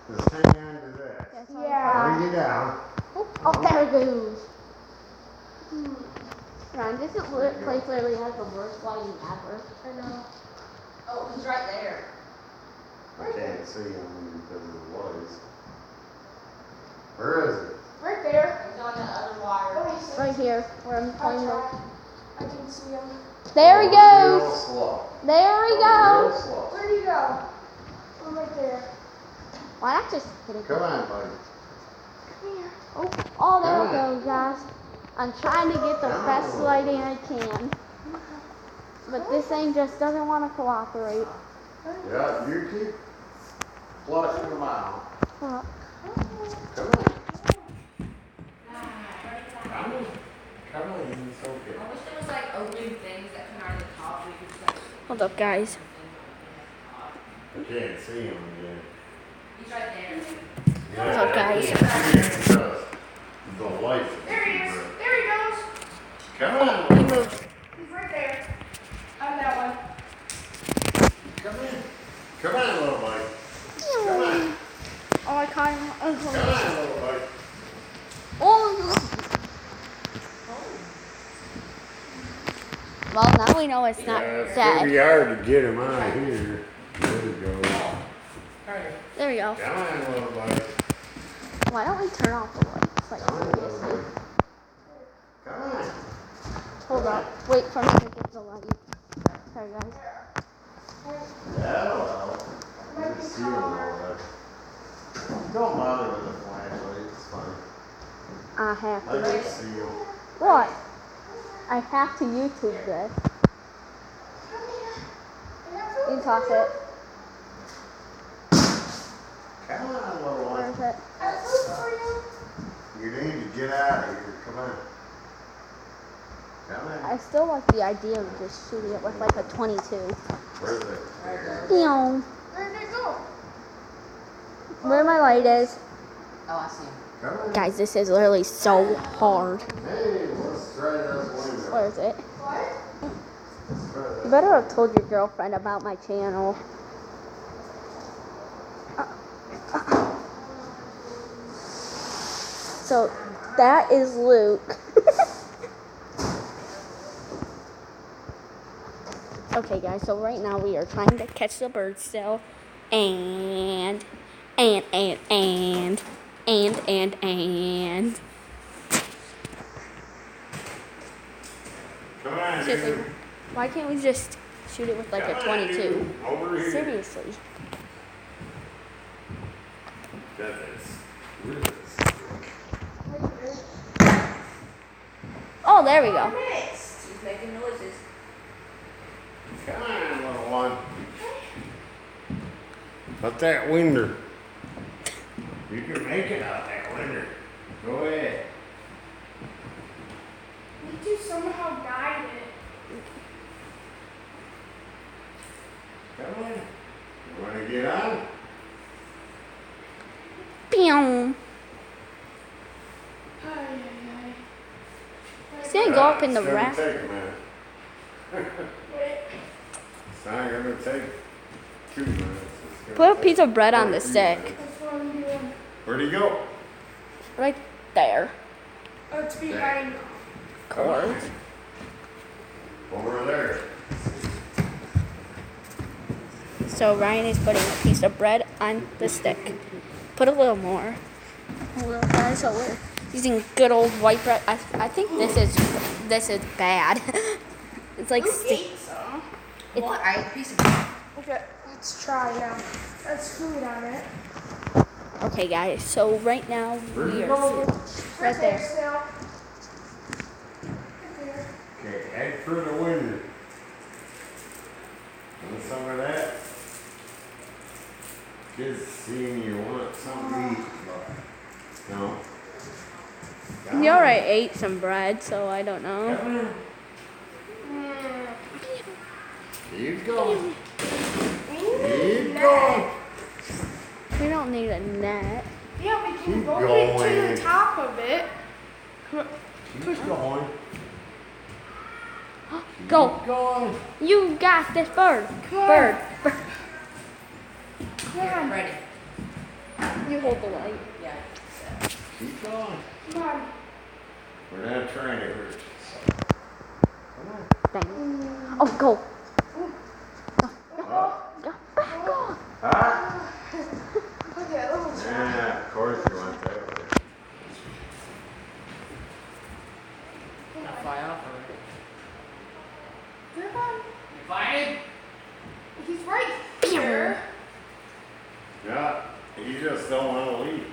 Just hang on to that. Yeah. Bring it down. Oh, there it goes. Ryan, this place literally has the worst lighting ever. I know. Oh, he's right there. I can't see him because of the lights. Where is it? Right there. He's on the other wire. Right here, where I'm pointing. I can see him. There he Real goes. slow. There we Real go. slow. Where'd he go? I'm right there. Why not just hit it? Come on, buddy. Come here. Oh, there we go, guys. I'm trying to get the best lighting I can. But this thing just doesn't want to cooperate. Yeah, you keep flushing them out. Come on. Come on, it's okay. I wish there was like open things that come out of the top. We could just like. Hold up, guys. I can't see him again. He's right there. Yeah, up, guys? I can't see him because the lights. There he is. There he goes. Come on. He moved. He's right there. On that one. Come in. Come on, little buddy. Come on. Oh, I caught him. Come on, little buddy. Oh. Well, now we know it's not It's gonna be dead. hard to get him out of here. There we go. There we go. Come on, little buddy. Why don't we turn off the lights? Like, Come on, little seriously. buddy. Come on. Hold up. Wait for me to get the light. Sorry, guys. That'll help. You can see him a little bit. Don't bother with the flashlight. It's fine. I have I to. can see him. What? I have to YouTube this. You can toss it. Come on, little Where one. is it? You need to get out of here. Come on. Come on. I still like the idea of just shooting it with like a 22. Where's it? Pew. Where'd it go? Where my light is. Oh, I see him. Come on. Guys, this is literally so hard. Hey, let's try this window. Where is it? What? Let's try You this. better have told your girlfriend about my channel. So, that is Luke. Okay, guys, so right now we are trying to catch the bird still. And. Come on, Seriously, dude. why can't we just shoot it with like a Come on, 22? dude. Over here. Seriously. Get this. Where is this? Oh, there we go. He's making noises. Come on, little one. Out that window. You can make it out that window. Go ahead. We do somehow guide it. Come on. You want to get on? Pew. Ay, ay, ay. It's gonna go up in the It's gonna raft. take a minute. Wait. It's not gonna take 2 minutes. It's gonna Put a take piece of bread on the 3 stick. minutes. That's what I'm doing. Where'd he go? Right there. Oh, it's behind. Come on. Court. Over there. So Ryan is putting a piece of bread on the stick. Put a little more. A little guys, so we're using good old white bread. I think this is bad. It's like stick. Well, I ate a piece of it. Okay, let's try now. Let's food on it. Okay, guys. So right now we are right there. Still. Right there. Okay, head through the window. Want some of that? Kids seeing you want something to eat. but No. You already ate some bread, so I don't know. Come on. Keep going. Keep going. We don't need a net. Yeah, we can Keep roll it to going. the top of it. Keep going. Go. Keep going. You got this bird. Bird. Come on. Ready. You hold the light. Yeah. Keep going. Come on. We're not trying to hurt you. Bang. Oh, go. Oh. Go. Back off. Huh? Okay, a little try. Yeah, of course you want that way. I'll fly off already. Come on. You fighting? He's right here. Yeah, you just don't want to leave.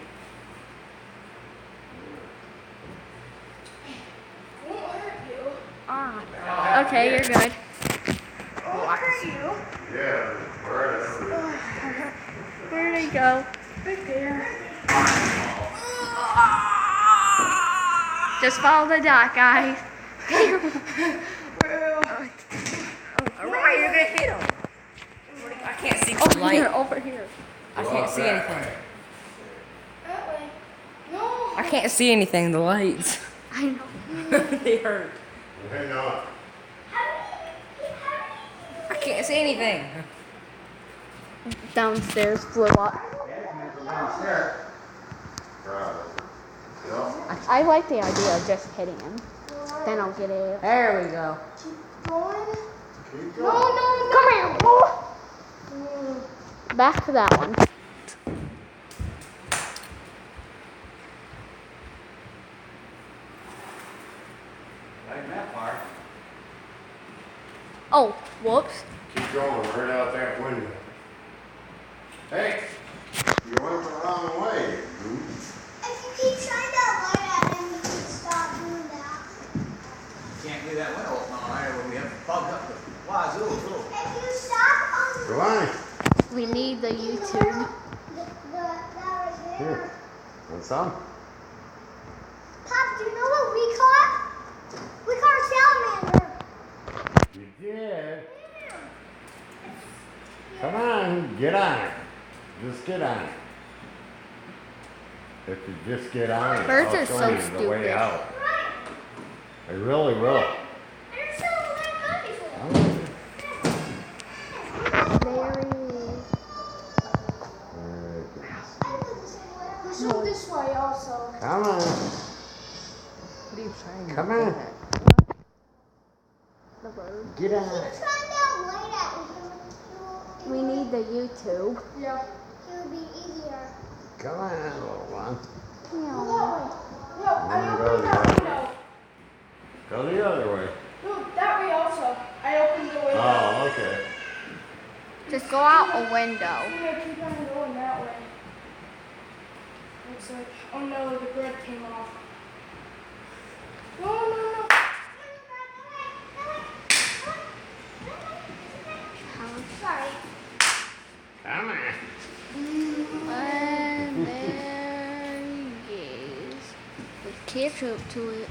Won't hurt you. Ah. Okay, you're good. Won't hurt you. Yeah, right. Where'd he go? Right there. Just follow the dot, guys. Alright, you're gonna hit him. I can't see the Over light. here, over here. I can't see anything. That way. No. I can't see anything. The lights. I know. They hurt. Hang on. I can't see anything. Downstairs flew up. Probably. Yeah. I like the idea of just hitting him. Then I'll get it. There we go. Keep going. Keep No, going. no, Come here. Oh. no. Back to that one. Like that far. Oh, whoops. Keep going right out that window. Hey, you went the wrong way. If you keep trying to light at him, you can stop doing that. Can't leave that window open all night when we have to plug up the wazoo too. If you stop on Go on. We need the YouTube. that right Here. there. Want some? Pop, do you know what we caught? We caught a salamander. You did. Come on, get on it. Just get on it. If you just get on it, Birds I'll are show so you the way stupid. out. Right. I really will. There's so little puppies for Oh. There he is. Let's go this way also. Come on. What are you trying Come on. The bird. Get on. Keep trying to light at him. We need the YouTube. Yeah. It would be easier. Come on, little one. Go Meow. that way. No, I Then go opened the that other window. Go the other way. No, that way also. I opened the window. Oh, okay. Just go out a window. I'm gonna keep on going that way. Looks like, oh no, the bread came off. No, no, no. Sorry. Come on. And there he is. With ketchup to it.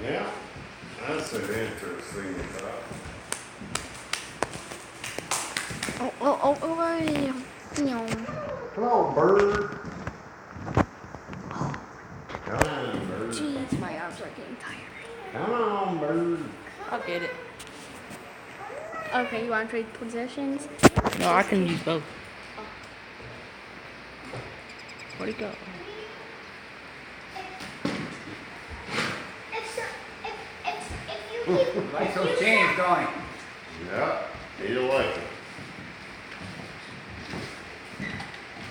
Yeah, that's an interesting thought. Oh, yeah. Meow. Come on, bird. Come on, bird. Jeez, my arms are getting tired. Come on, bird. I'll get it. Okay, you want to trade positions? No, I can use both. Where'd he go? If you keep, Like those chains going. Yeah, you like it.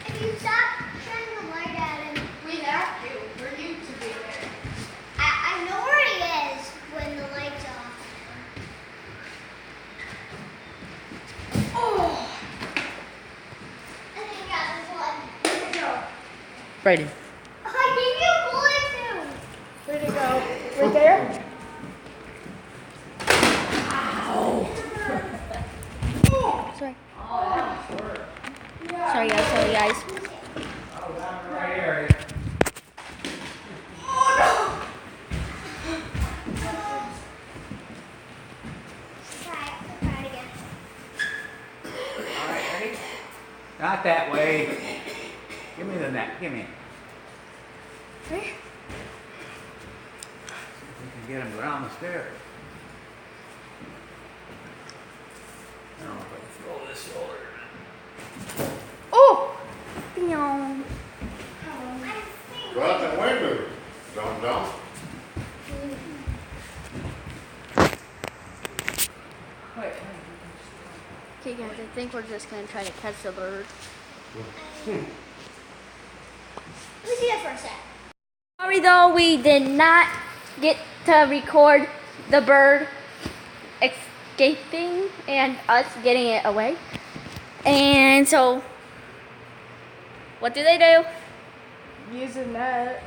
if you stop trying to light at him, We have to. For you to be there. I know where he is when the light's off. Oh! I think I got this one. Where'd it go? Brady. I gave you a bullet too. Where'd it go? Right there? Sorry. Sorry guys. Oh, down in the right area. Try it again. All right, ready? Not that way. Give me the net. Give me. See if we can get him down the stairs. Now, if I throw this shoulder. Oh! Meow. Oh, don't? Wait. Okay, guys, I think we're just gonna try to catch the bird. Let me see that for a sec. Sorry though, we did not get to record the bird escaping and us getting it away. And so, what do they do? Use a net.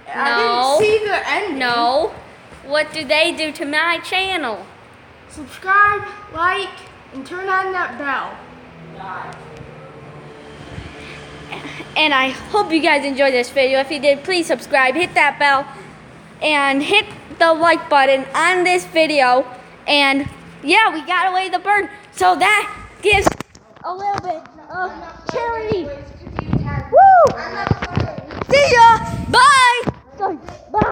No. I didn't see the ending. No. What do they do to my channel? Subscribe, like, and turn on that bell. And I hope you guys enjoyed this video. If you did, please subscribe, hit that bell, and hit the like button on this video. And yeah, we got away the bird. So that gives a little bit of charity